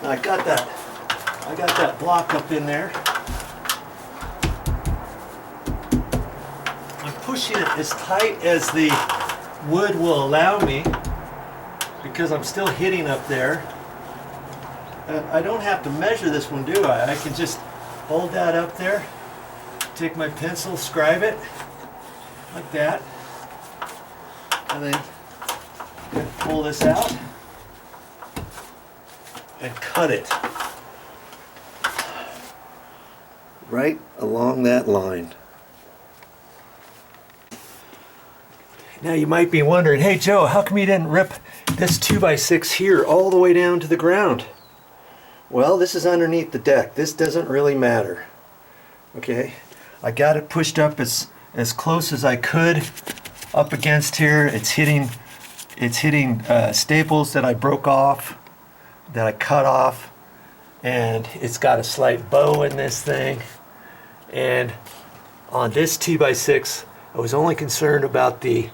Now I got that block up in there. I'm pushing it as tight as the wood will allow me because I'm still hitting up there. I don't have to measure this one, do I? I can just hold that up there, take my pencil, scribe it like that, and then pull this out and cut it right along that line. Now you might be wondering, hey Joe, how come you didn't rip this 2x6 here all the way down to the ground? Well, this is underneath the deck. This doesn't really matter. Okay, I got it pushed up as close as I could up against here. It's hitting staples that I broke off, that I cut off, and it's got a slight bow in this thing. And on this 2x6, I was only concerned about the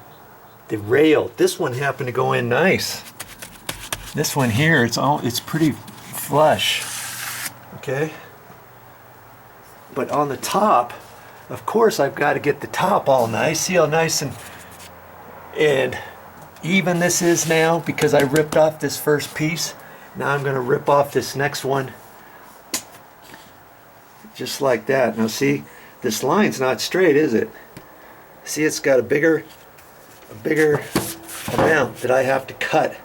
rail. This one happened to go in nice. This one here, it's pretty flush. Okay. But on the top, of course, I've got to get the top all nice. See how nice and even this is now because I ripped off this first piece. Now I'm going to rip off this next one just like that. Now see, this line's not straight, is it? See, it's got a bigger amount that I have to cut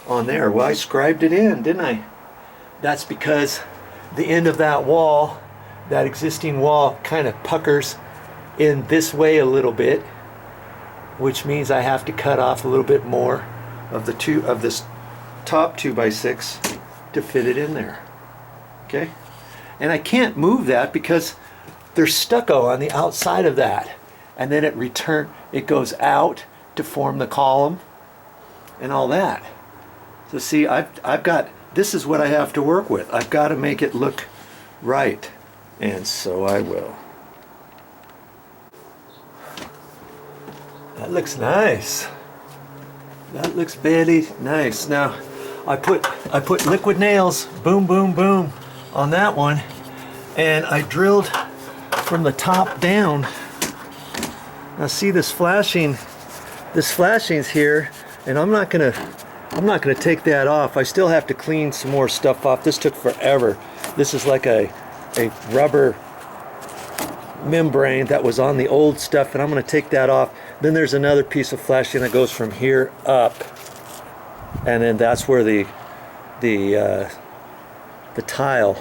on there. Well, I scribed it in, didn't I? That's because the end of that wall, that existing wall, kind of puckers in this way a little bit, which means I have to cut off a little bit more of this top 2x6 to fit it in there. Okay, and I can't move that because there's stucco on the outside of that, and then it goes out to form the column and all that. So see, I've got, this is what I have to work with. I've got to make it look right, and so I will. That looks nice. That looks very nice. Now, I put liquid nails, boom, boom, boom, on that one, and I drilled from the top down. Now see this flashing's here, and I'm not gonna take that off. I still have to clean some more stuff off. This took forever. This is like a rubber membrane that was on the old stuff, and I'm going to take that off. Then there's another piece of flashing that goes from here up, and then that's where the tile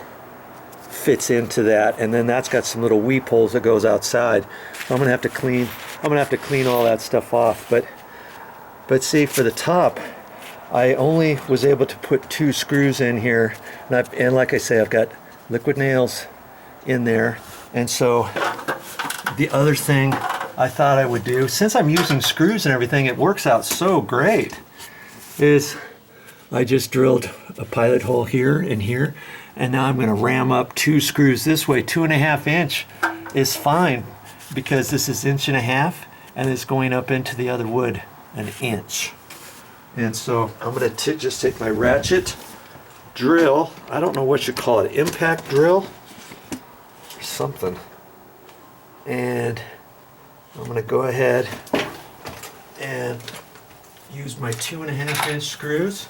fits into that, and then that's got some little weep holes that goes outside. So I'm going to have to clean all that stuff off. But see, for the top, I only was able to put 2 screws in here, and like I say, I've got liquid nails in there. And so the other thing I thought I would do, since I'm using screws and everything, it works out so great, is I just drilled a pilot hole here and here, and now I'm going to ram up 2 screws this way. 2.5 inch is fine because this is 1.5 inches, and it's going up into the other wood 1 inch. And so I'm going to just take my ratchet drill, I don't know what you call it, impact drill or something, and I'm going to go ahead and use my 2.5 inch screws.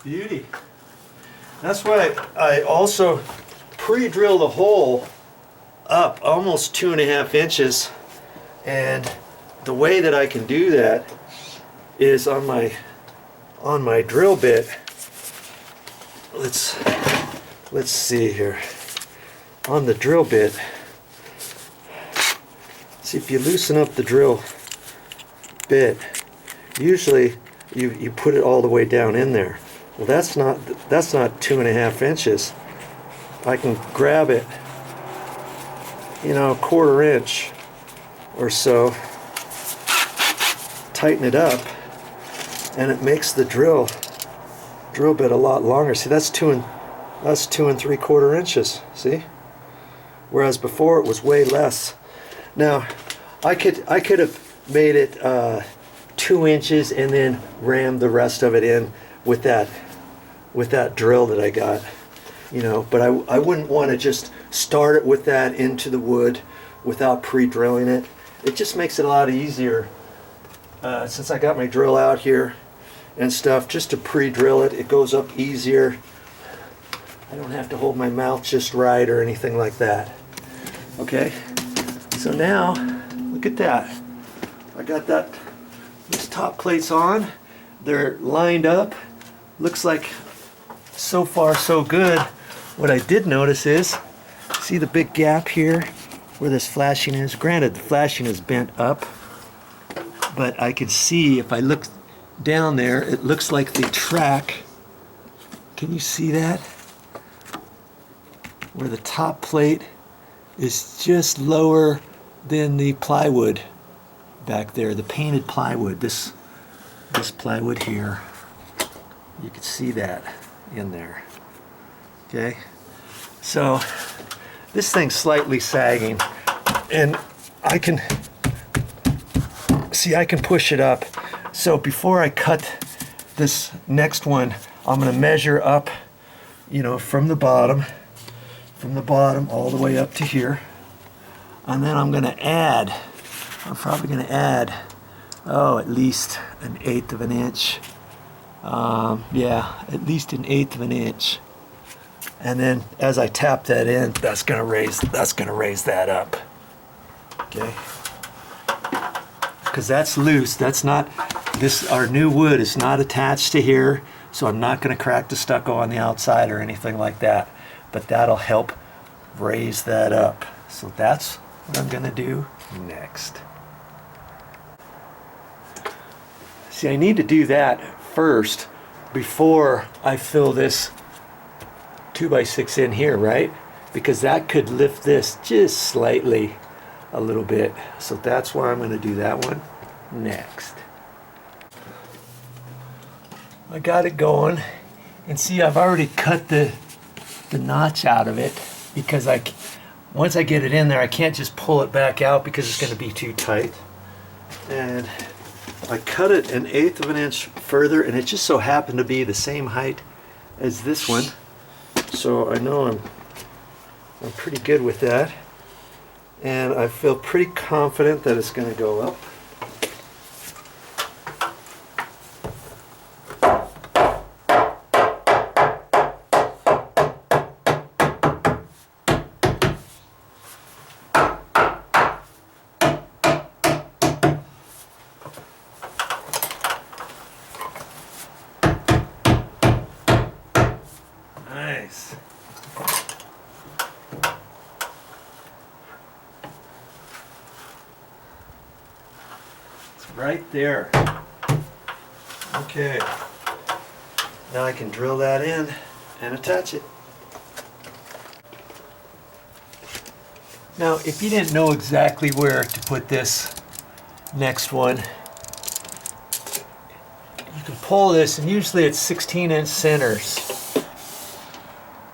Beauty. That's why I also pre-drill the hole up almost 2.5 inches, and the way that I can do that is on my drill bit. Let's see here. On the drill bit, see, if you loosen up the drill bit, usually you put it all the way down in there. Well, that's not 2.5 inches. I can grab it, you know, 1/4 inch or so, tighten it up, and it makes the drill bit a lot longer. See, that's 2 3/4 inches. See, whereas before it was way less. Now, I could have made it 2 inches and then rammed the rest of it in with that drill that I got, you know. But I wouldn't want to just start it with that into the wood without pre-drilling it. It just makes it a lot easier since I got my drill out here and stuff, just to pre-drill it. It goes up easier. I don't have to hold my mouth just right or anything like that. Okay, so now look at that. I got these top plates on. They're lined up. Looks like so far so good. What I did notice is, see the big gap here where this flashing is? Granted, the flashing is bent up, but I can see if I look down there, it looks like the track. Can you see that? Where the top plate is just lower than the plywood back there, the painted plywood, this plywood here. You can see that in there. Okay, so this thing's slightly sagging, and I can push it up. So before I cut this next one, I'm going to measure up, you know, from the bottom all the way up to here, and then I'm probably going to add, at least 1/8 of an inch. Yeah, at least 1/8 of an inch. And then as I tap that in, that's going to raise that up. Okay, because that's loose. That's not our new wood is not attached to here, so I'm not going to crack the stucco on the outside or anything like that. But that'll help raise that up. So that's what I'm going to do next. See, I need to do that first before I fill this 2x6 in here, right? Because that could lift this just slightly a little bit. So that's why I'm going to do that one next. I got it going, and see, I've already cut the notch out of it, because once I get it in there, I can't just pull it back out because it's going to be too tight. And I cut it 1/8 of an inch further, and it just so happened to be the same height as this one. So I know I'm pretty good with that, and I feel pretty confident that it's going to go up. Nice. It's right there. Okay. Now I can drill that in and attach it. Now, if you didn't know exactly where to put this next one, you can pull this, and usually it's 16-inch centers.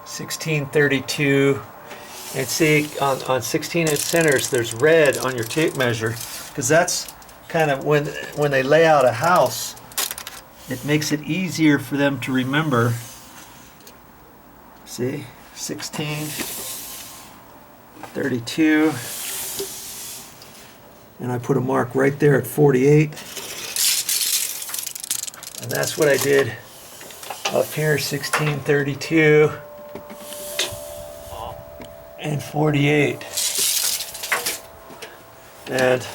1632, and see on 16-inch centers there's red on your tape measure, because that's kind of when they lay out a house, it makes it easier for them to remember. See, 1632, and I put a mark right there at 48, and that's what I did up here, 1632 and 48. And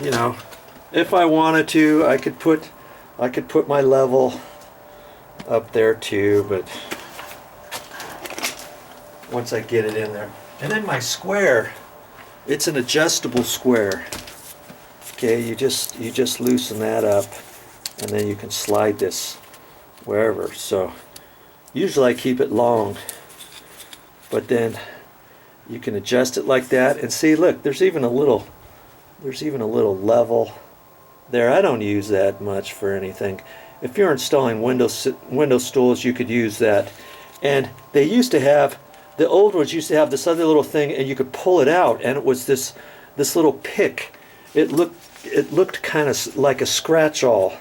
you know, if I wanted to, I could put my level up there too, but once I get it in there. And then my square, it's an adjustable square. Okay, you just loosen that up, and then you can slide this wherever. So usually I keep it long, but then you can adjust it like that, and see, look, there's even a little level there. I don't use that much for anything. If you're installing window stools, you could use that. And they used to have, the old ones used to have this other little thing, and you could pull it out, and it was this little pick. It looked kind of like a scratch-all.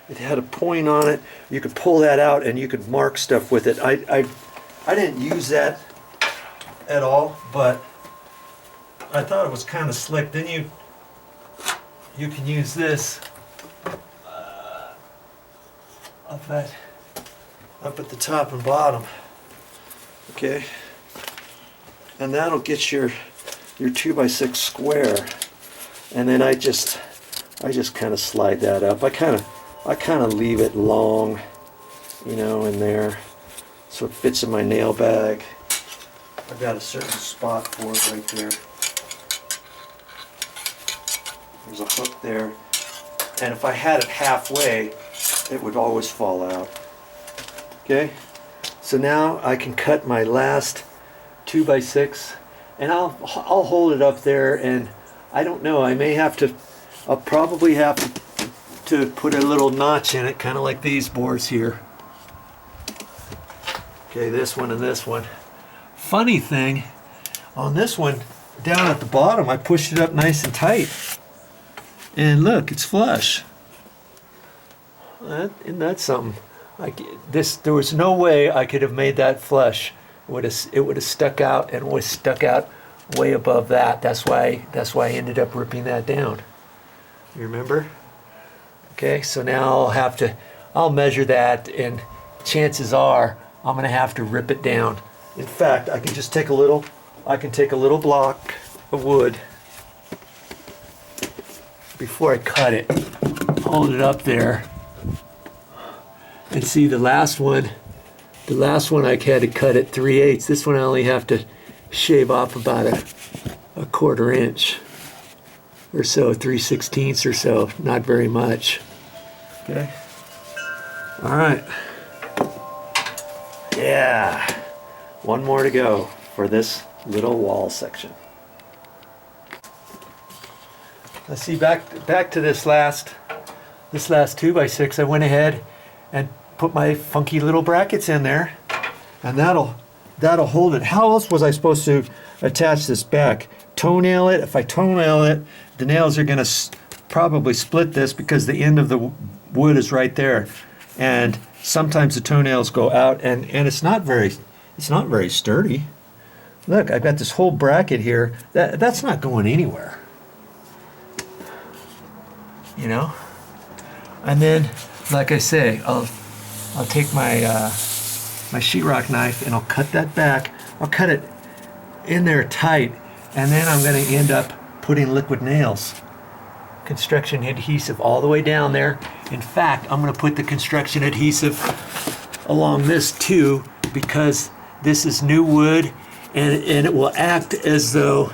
It had a point on it. You could pull that out, and you could mark stuff with it. I didn't use that at all, but I thought it was kind of slick. Then you can use this up at the top and bottom, okay, and that'll get your 2x6 square. And then I just kind of slide that up. I kind of leave it long, you know, in there, so it fits in my nail bag. I've got a certain spot for it right there. There's a hook there, and if I had it halfway, it would always fall out. Okay, so now I can cut my last 2x6, and I'll hold it up there, and I don't know, I'll probably have to put a little notch in it, kind of like these boards here. Okay, this one and this one. Funny thing, on this one, down at the bottom, I pushed it up nice and tight. And look, it's flush. Isn't that something? There was no way I could have made that flush. It would have stuck out, and was stuck out way above that. That's why I ended up ripping that down. You remember? Okay, so now I'll measure that, and chances are I'm gonna have to rip it down. In fact, I can take a little block of wood before I cut it, hold it up there, and see the last one I had to cut at 3/8. This one I only have to shave off about a 1/4 inch or so, 3/16 or so, not very much. Okay. All right. Yeah. One more to go for this little wall section. Let's see, back to this last 2x6. I went ahead and put my funky little brackets in there, and that'll hold it. How else was I supposed to attach this back? Toenail it? If I toenail it, the nails are going to probably split this, because the end of the wood is right there, and sometimes the toenails go out, and it's not very sturdy. Look, I've got this whole bracket here. That's not going anywhere. You know? And then, like I say, I'll take my my sheetrock knife, and I'll cut that back. I'll cut it in there tight, and then I'm going to end up putting liquid nails, construction adhesive, all the way down there. In fact, I'm going to put the construction adhesive along this too, because this is new wood, and it will act as though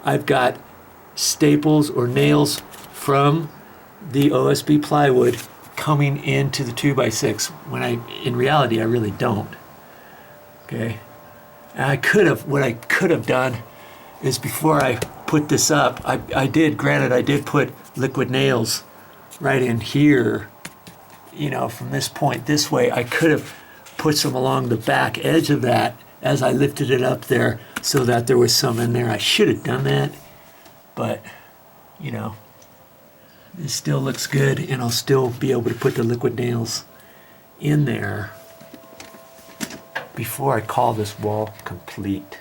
I've got staples or nails from the OSB plywood coming into the 2x6, when in reality I really don't. Okay, and what I could have done is, before I put this up, I did put liquid nails right in here, you know, from this point this way. I could have put some along the back edge of that as I lifted it up there, so that there was some in there. I should have done that, but you know, it still looks good, and I'll still be able to put the liquid nails in there before I call this wall complete.